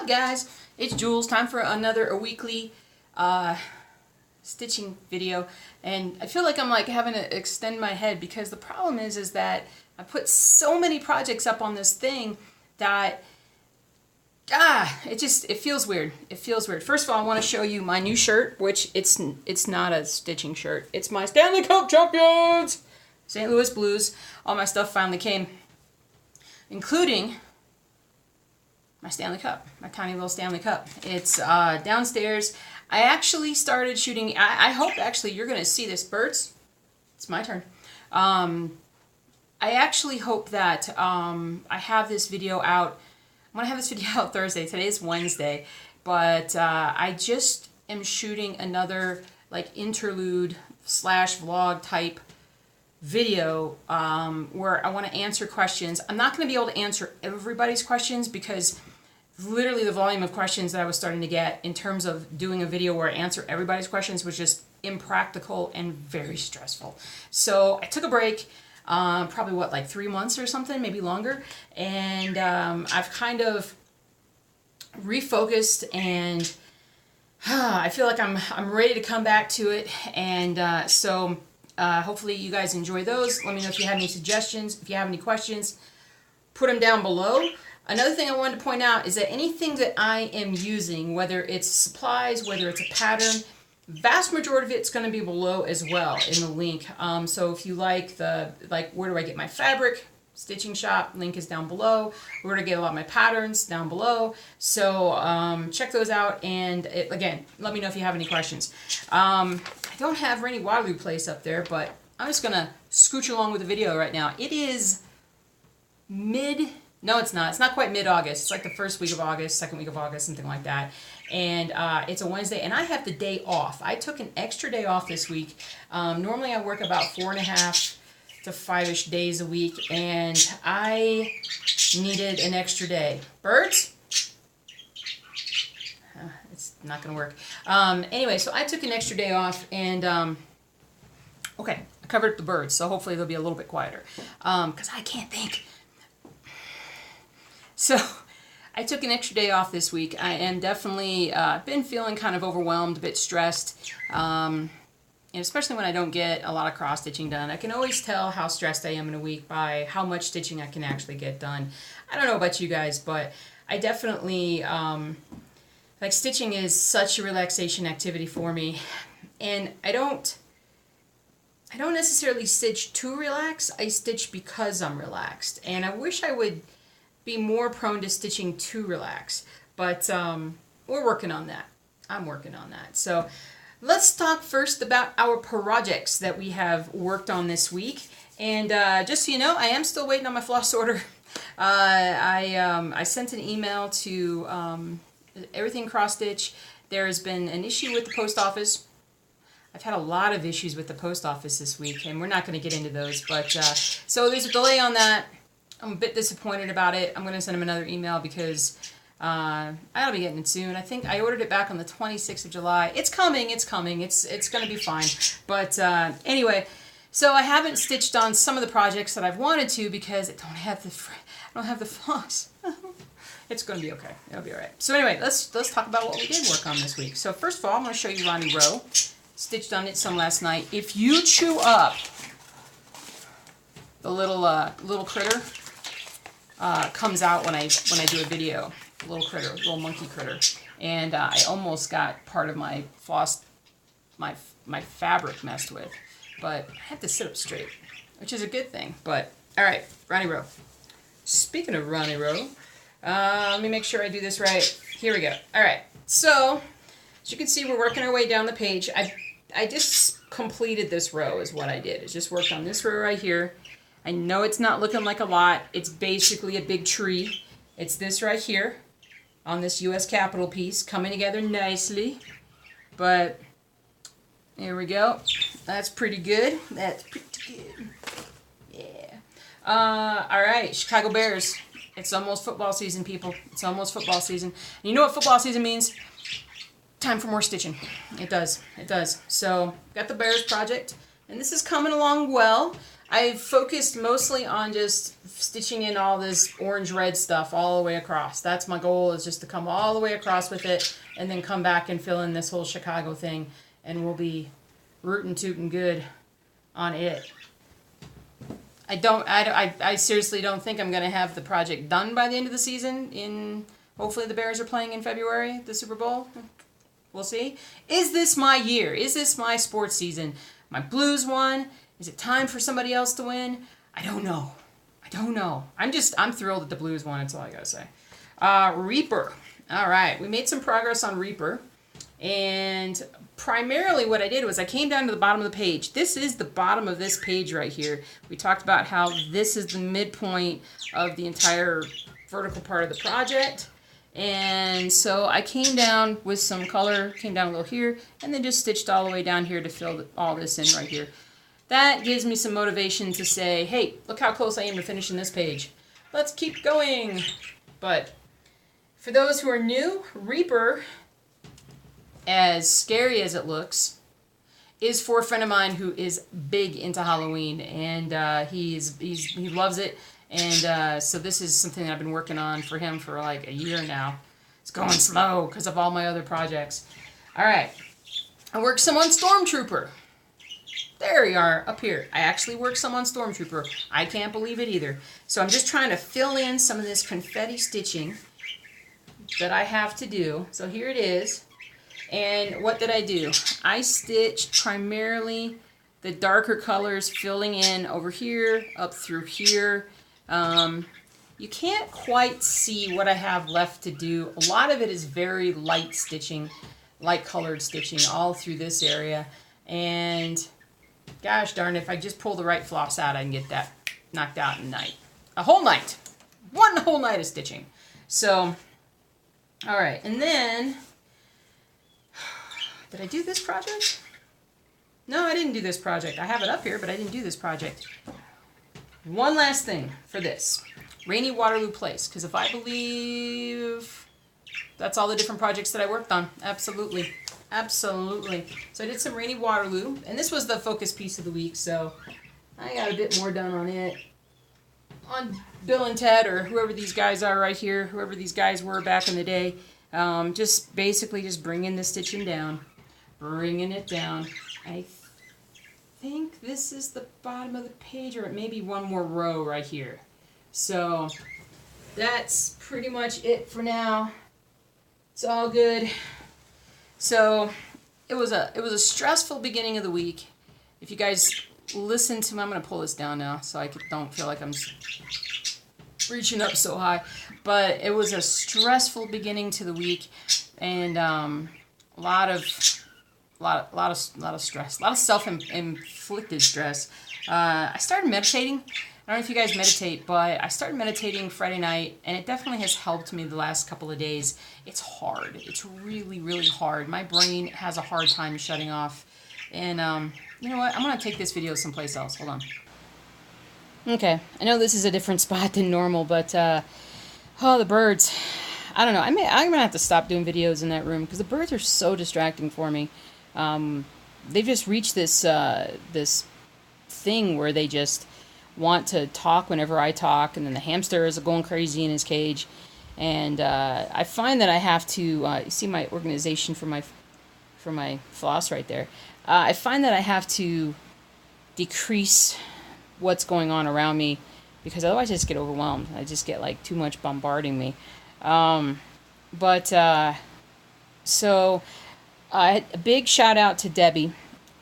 up, guys? It's Jules. Time for another weekly stitching video, and I feel like I'm like having to extend my head because the problem is that I put so many projects up on this thing that it feels weird. It feels weird. First of all, I want to show you my new shirt, which it's not a stitching shirt. It's my Stanley Cup Champions, St. Louis Blues. All my stuff finally came, including my Stanley Cup, my tiny little Stanley Cup. It's downstairs. I actually started shooting. I hope actually you're going to see this. Birds, it's my turn. I actually hope that I have this video out. I'm going to have this video out Thursday. Today is Wednesday. But I just am shooting another like interlude / vlog type video where I want to answer questions. I'm not going to be able to answer everybody's questions because literally the volume of questions that I was starting to get in terms of doing a video where I answer everybody's questions was just impractical and very stressful. So I took a break, probably what, like 3 months or something, maybe longer, and I've kind of refocused, and I feel like I'm ready to come back to it, and so hopefully you guys enjoy those. Let me know if you have any suggestions. If you have any questions, put them down below. Another thing I wanted to point out is that anything that I am using, whether it's supplies, whether it's a pattern, vast majority of it's going to be below as well in the link. So if you like where do I get my fabric, stitching shop, link is down below. Where to get a lot of my patterns, down below. So check those out, and again, let me know if you have any questions. I don't have Ronnie Waterloo place up there, but I'm just going to scooch along with the video right now. It is no, it's not. It's not quite mid-August. It's like the first week of August, second week of August, something like that. And it's a Wednesday, and I have the day off. I took an extra day off this week. Normally I work about 4.5 to 5-ish days a week, and I needed an extra day. Birds? It's not going to work. Anyway, so I took an extra day off, and okay, I covered up the birds, so hopefully they'll be a little bit quieter, because I can't think. So I took an extra day off this week. I am definitely been feeling kind of overwhelmed, a bit stressed, and especially when I don't get a lot of cross stitching done. I can always tell how stressed I am in a week by how much stitching I can actually get done. I don't know about you guys, but I definitely like stitching is such a relaxation activity for me, and I don't necessarily stitch to relax. I stitch because I'm relaxed, and I wish I would be more prone to stitching to relax, but we're working on that. I'm working on that. So let's talk first about our projects that we have worked on this week. And just so you know, I am still waiting on my floss order. I sent an email to Everything Cross Stitch. There has been an issue with the post office. I've had a lot of issues with the post office this week, and we're not going to get into those, but so there's a delay on that. I'm a bit disappointed about it. I'm going to send him another email because I'll be getting it soon. I think I ordered it back on the 26th of July. It's coming. It's coming. It's going to be fine. But anyway, so I haven't stitched on some of the projects that I've wanted to because I don't have the floss. It's going to be okay. It'll be all right. So anyway, let's talk about what we did work on this week. So first of all, I'm going to show you Ronnie Rowe. Stitched on it some last night. If you chew up the little critter, comes out when I do a video. Little critter, little monkey critter, and I almost got part of my floss, my fabric messed with, but I had to sit up straight, which is a good thing. But all right, Ronnie Rowe. Speaking of Ronnie Rowe, let me make sure I do this right. Here we go. All right, so as you can see, we're working our way down the page. I just completed this row is what I did. I just worked on this row right here. I know it's not looking like a lot. It's basically a big tree. It's this right here on this U.S. Capitol piece coming together nicely. But there we go. That's pretty good. That's pretty good. Yeah. All right, Chicago Bears. It's almost football season, people. It's almost football season. And you know what football season means? Time for more stitching. It does. It does. So, got the Bears project. And this is coming along well. I've focused mostly on just stitching in all this orange-red stuff all the way across. That's my goal, is just to come all the way across with it and then come back and fill in this whole Chicago thing, and we'll be rootin' tootin' good on it. I seriously don't think I'm going to have the project done by the end of the season. Hopefully the Bears are playing in February, the Super Bowl. We'll see. Is this my year? Is this my sports season? My Blues won. Is it time for somebody else to win? I don't know. I'm thrilled that the Blues won. That's all I gotta say. Reaper. All right, we made some progress on Reaper. And primarily what I did was I came down to the bottom of the page. This is the bottom of this page right here. We talked about how this is the midpoint of the entire vertical part of the project. And so I came down with some color, came down a little here, and then just stitched all the way down here to fill all this in right here. That gives me some motivation to say, hey, look how close I am to finishing this page. Let's keep going. But for those who are new, Reaper, as scary as it looks, is for a friend of mine who is big into Halloween, and he loves it. And so this is something that I've been working on for him for like a year now. It's going slow because of all my other projects. All right, I worked some on Stormtrooper. There you are, up here. I actually worked some on Stormtrooper. I can't believe it either. So I'm just trying to fill in some of this confetti stitching that I have to do. So here it is. And what did I do? I stitched primarily the darker colors, filling in over here, up through here. You can't quite see what I have left to do. A lot of it is very light stitching, light colored stitching all through this area. And gosh darn, if I just pull the right floss out, I can get that knocked out in a night. A whole night. One whole night of stitching. So, all right. And then, did I do this project? No, I didn't do this project. I have it up here, but I didn't do this project. One last thing for this. Rainy Waterloo Place. Because if I believe that's all the different projects that I worked on. Absolutely. Absolutely. So I did some Rainy Waterloo. And this was the focus piece of the week. So I got a bit more done on it. On Bill and Ted, or whoever these guys are right here. Whoever these guys were back in the day. Just basically just bringing the stitching down. Bringing it down. I think this is the bottom of the page, or maybe one more row right here. So that's pretty much it for now. It's all good. So it was a stressful beginning of the week. If you guys listen to me, I'm gonna pull this down now so I don't feel like I'm reaching up so high. But it was a stressful beginning to the week, and a lot of stress, a lot of self-inflicted stress. I started meditating. I don't know if you guys meditate, but I started meditating Friday night, and it definitely has helped me the last couple of days. It's hard. It's really, really hard. My brain has a hard time shutting off. And you know what? I'm going to take this video someplace else. Hold on. Okay. I know this is a different spot than normal, but oh, the birds. I don't know. I'm going to have to stop doing videos in that room because the birds are so distracting for me. They've just reached this this thing where they just want to talk whenever I talk, and then the hamster is going crazy in his cage, and I find that I have to you see my organization for my floss right there. I find that I have to decrease what's going on around me because otherwise I just get overwhelmed. I just get like too much bombarding me. So a big shout out to Debbie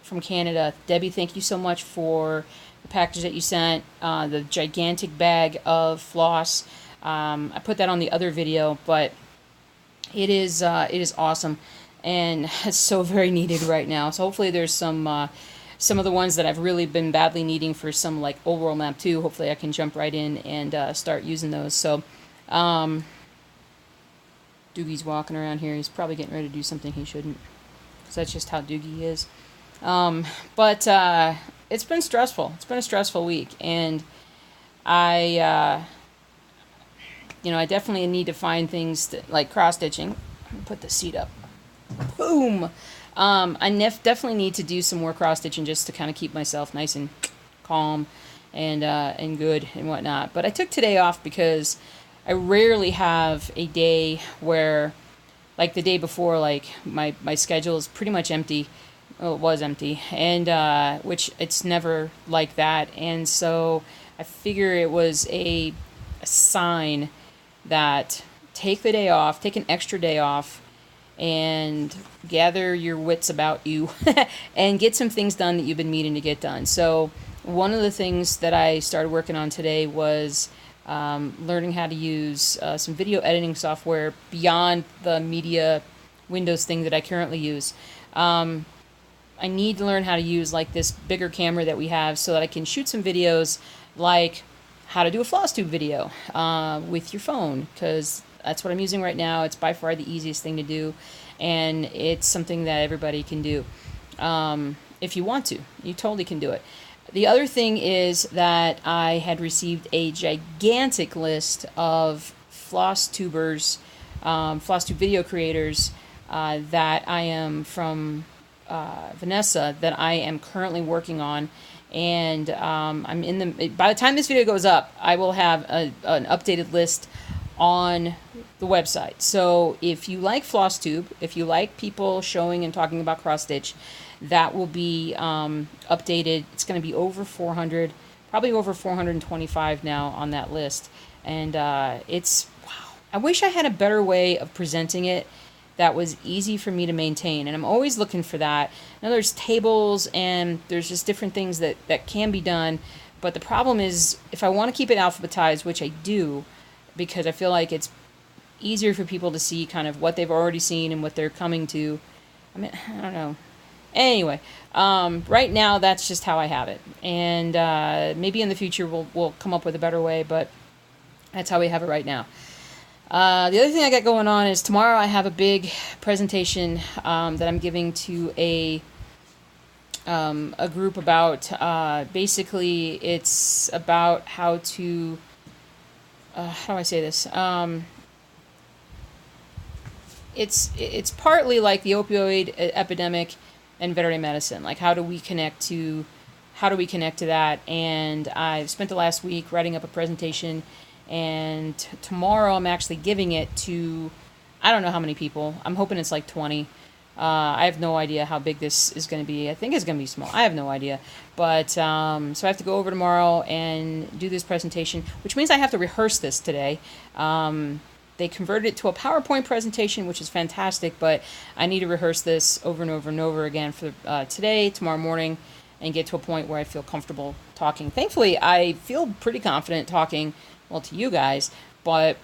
from Canada. Debbie, thank you so much for the package that you sent, the gigantic bag of floss. I put that on the other video, but it is awesome, and it's so very needed right now. So hopefully there's some of the ones that I've really been badly needing for some like old world map 2. Hopefully I can jump right in and start using those. So Doogie's walking around here. He's probably getting ready to do something he shouldn't, because that's just how Doogie is. But it's been stressful. It's been a stressful week, and I definitely need to find things like cross-stitching. Put the seat up. Boom! I definitely need to do some more cross-stitching just to kind of keep myself nice and calm and good and whatnot. But I took today off because I rarely have a day where, like the day before, like my schedule is pretty much empty. Well, it was empty, and which it's never like that. And so I figure it was a sign that take the day off, take an extra day off, and gather your wits about you and get some things done that you've been meaning to get done. So one of the things that I started working on today was learning how to use some video editing software beyond the media Windows thing that I currently use. I need to learn how to use like this bigger camera that we have so that I can shoot some videos like how to do a FlossTube video with your phone, because that's what I'm using right now. It's by far the easiest thing to do, and it's something that everybody can do. If you want to, you totally can do it. The other thing is that I had received a gigantic list of FlossTubers, FlossTube video creators that I am from Vanessa, that I am currently working on. And I'm in the. By the time this video goes up, I will have an updated list on the website. So if you like FlossTube, if you like people showing and talking about cross stitch, that will be updated. It's going to be over 400, probably over 425 now on that list. And it's, wow. I wish I had a better way of presenting it that was easy for me to maintain. And I'm always looking for that. Now there's tables and there's just different things that can be done. But the problem is, if I want to keep it alphabetized, which I do, because I feel like it's easier for people to see kind of what they've already seen and what they're coming to. I mean, I don't know. Anyway, right now that's just how I have it. And maybe in the future we'll come up with a better way, but that's how we have it right now. The other thing I got going on is tomorrow I have a big presentation that I'm giving to a group about, basically it's about how to, how do I say this? It's partly like the opioid epidemic and veterinary medicine. Like how do we connect to that? And I've spent the last week writing up a presentation, and tomorrow I'm actually giving it to, I don't know how many people. I'm hoping it's like 20. I have no idea how big this is going to be. I think it's going to be small. I have no idea. But so I have to go over tomorrow and do this presentation, which means I have to rehearse this today. They converted it to a PowerPoint presentation, which is fantastic, but I need to rehearse this over and over and over again for today, tomorrow morning, and get to a point where I feel comfortable talking. Thankfully, I feel pretty confident talking, well, to you guys, but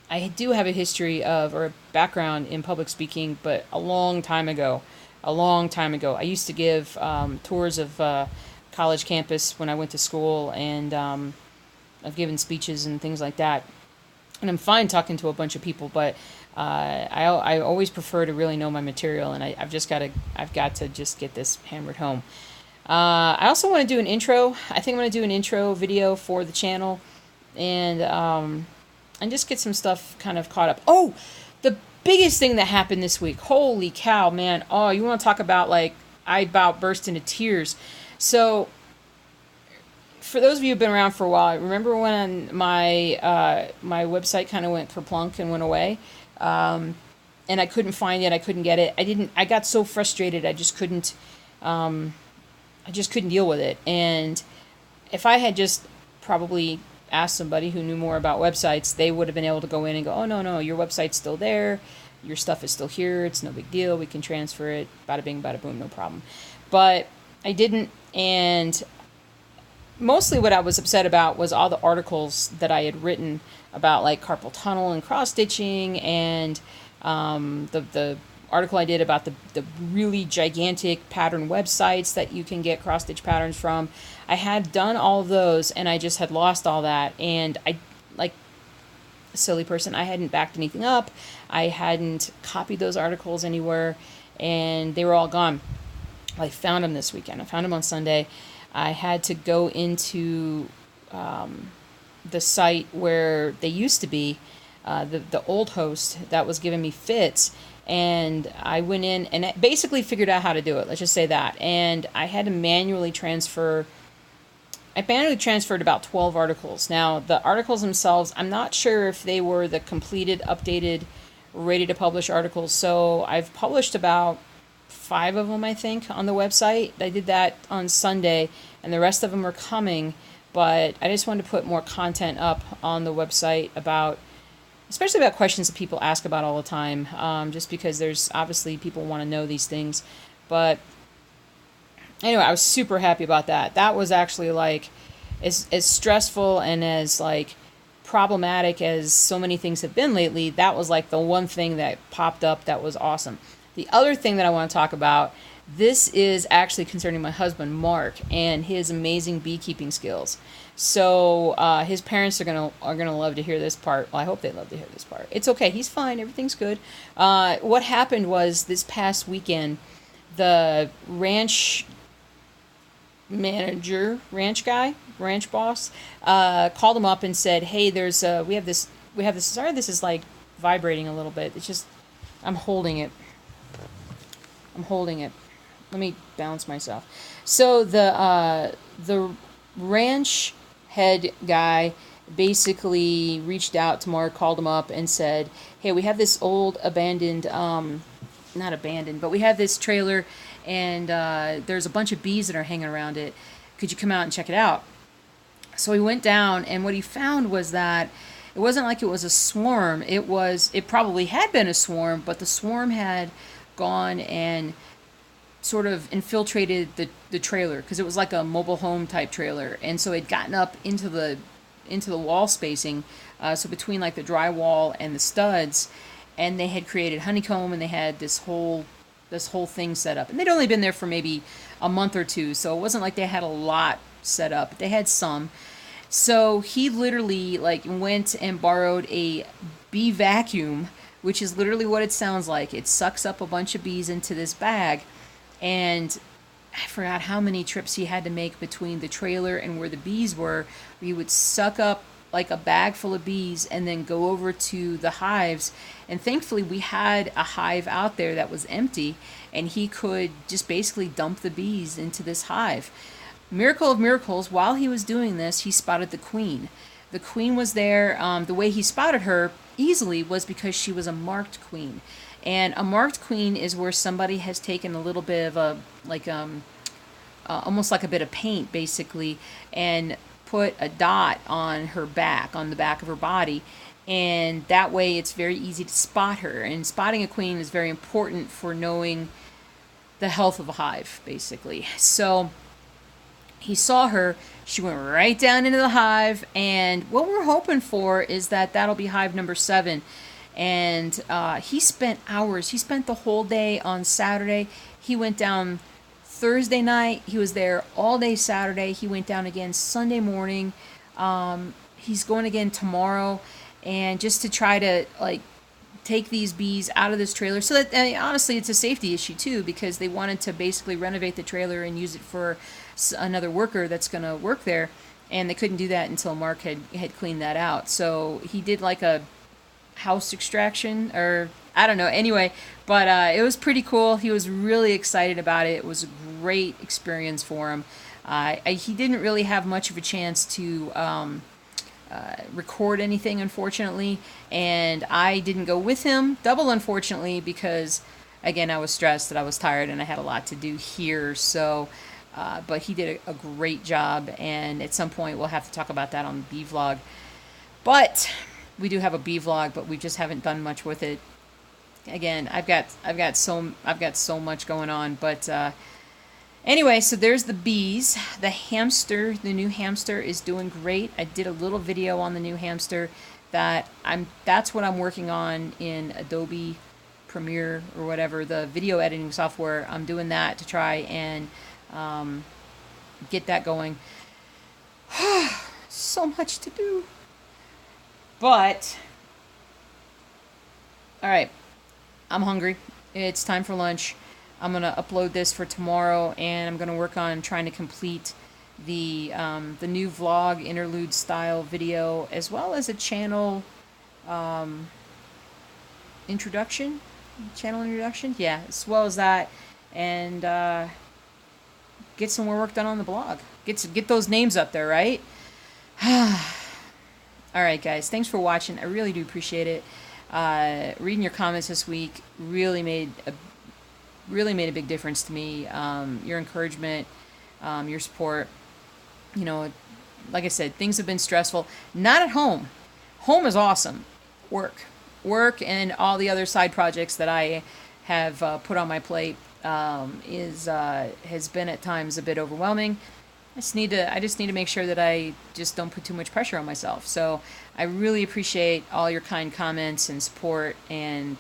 I do have a history of, or a background in public speaking, but a long time ago. I used to give tours of college campus when I went to school, and I've given speeches and things like that. And I'm fine talking to a bunch of people, but I always prefer to really know my material, and I've got to just get this hammered home. I also want to do an intro. I think I'm going to do an intro video for the channel, and just get some stuff kind of caught up. Oh, the biggest thing that happened this week. Holy cow, man. Oh, you want to talk about, like, I about burst into tears. So, for those of you who've been around for a while, remember when my website kind of went kerplunk and went away, and I couldn't find it, I couldn't get it. I got so frustrated, I just couldn't deal with it. And if I had just probably asked somebody who knew more about websites, they would have been able to go in and go, oh, no, your website's still there, your stuff is still here, it's no big deal, we can transfer it, bada bing, bada boom, no problem. But I didn't, and mostly what I was upset about was all the articles that I had written about, like, carpal tunnel and cross-stitching, and the article I did about the really gigantic pattern websites that you can get cross-stitch patterns from. I had done all of those, and I just had lost all that, and I, like a silly person, I hadn't backed anything up, I hadn't copied those articles anywhere, and they were all gone. I found them this weekend. I found them on Sunday. I had to go into the site where they used to be, the old host that was giving me fits, and I went in and basically figured out how to do it. Let's just say that. And I had to manually transfer I manually transferred about 12 articles. Now, the articles themselves, I'm not sure if they were the completed, updated, ready to publish articles. So I've published about 5 of them, I think, on the website. I did that on Sunday, and the rest of them are coming. But I just wanted to put more content up on the website about, especially about questions that people ask about all the time, just because there's obviously people want to know these things. But anyway, I was super happy about that. That was actually like as stressful and as like problematic as so many things have been lately. That was like the one thing that popped up that was awesome. The other thing that I want to talk about, this is actually concerning my husband, Mark, and his amazing beekeeping skills. So his parents are gonna love to hear this part. Well, I hope they love to hear this part. It's okay. He's fine. Everything's good. What happened was this past weekend, the ranch manager, ranch boss, called him up and said, "Hey, we have this. Sorry, this is like vibrating a little bit. It's just I'm holding it. Let me balance myself." So the ranch head guy basically reached out to Mark, called him up, and said, "Hey, we have this old abandoned, not abandoned, but we have this trailer, and there's a bunch of bees that are hanging around it. Could you come out and check it out?" So he went down, and what he found was that it wasn't like it was a swarm. It probably had been a swarm, but the swarm had gone and sort of infiltrated the trailer, because it was like a mobile home type trailer, and so it'd gotten up into the wall spacing, so between like the drywall and the studs, and they had created honeycomb, and they had this whole thing set up, and they'd only been there for maybe a month or two, so it wasn't like they had a lot set up, but they had some. So he literally like went and borrowed a bee vacuum, which is literally what it sounds like. It sucks up a bunch of bees into this bag, and I forgot how many trips he had to make between the trailer and where the bees were. He would suck up like a bag full of bees and then go over to the hives. And thankfully we had a hive out there that was empty, and he could just basically dump the bees into this hive. Miracle of miracles, while he was doing this, he spotted the queen. The queen was there. The way he spotted her easily was because she was a marked queen. And a marked queen is where somebody has taken a little bit of a, like, almost like a bit of paint, basically, and put a dot on her back, on the back of her body. And that way it's very easy to spot her. And spotting a queen is very important for knowing the health of a hive, basically. So he saw her. She went right down into the hive. And what we're hoping for is that that'll be hive number 7. And he spent hours. He spent the whole day on Saturday. He went down Thursday night. He was there all day Saturday. He went down again Sunday morning. He's going again tomorrow. And just to try to like take these bees out of this trailer. So that, honestly, it's a safety issue too, because they wanted to basically renovate the trailer and use it for another worker that's going to work there. And they couldn't do that until Mark had cleaned that out. So he did like a house extraction, or I don't know, anyway, but it was pretty cool. He was really excited about it. It was a great experience for him. He didn't really have much of a chance to record anything, unfortunately, and I didn't go with him, double unfortunately, because again I was stressed and I was tired and I had a lot to do here. So but he did a great job, and at some point we'll have to talk about that on the bee vlog. But we do have a bee vlog, but we just haven't done much with it. Again, I've got so much going on. But anyway, so there's the bees. The hamster, the new hamster, is doing great. I did a little video on the new hamster that's what I'm working on in Adobe Premiere or whatever, the video editing software. I'm doing that to try and get that going. So much to do. But, alright, I'm hungry. It's time for lunch. I'm going to upload this for tomorrow, and I'm going to work on trying to complete the new vlog interlude style video, as well as a channel introduction. Yeah, as well as that. And get some more work done on the blog. Get those names up there, right? All right, guys. Thanks for watching. I really do appreciate it. Reading your comments this week really made a big difference to me. Your encouragement, your support. You know, like I said, things have been stressful. Not at home. Home is awesome. Work, and all the other side projects that I have put on my plate has been at times a bit overwhelming. I just need to make sure that I just don't put too much pressure on myself. So I really appreciate all your kind comments and support and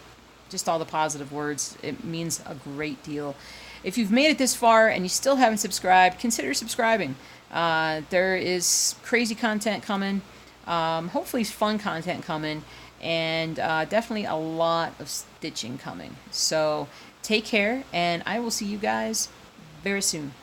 just all the positive words. It means a great deal. If you've made it this far and you still haven't subscribed, consider subscribing. There is crazy content coming, hopefully fun content coming, and definitely a lot of stitching coming. So take care, and I will see you guys very soon.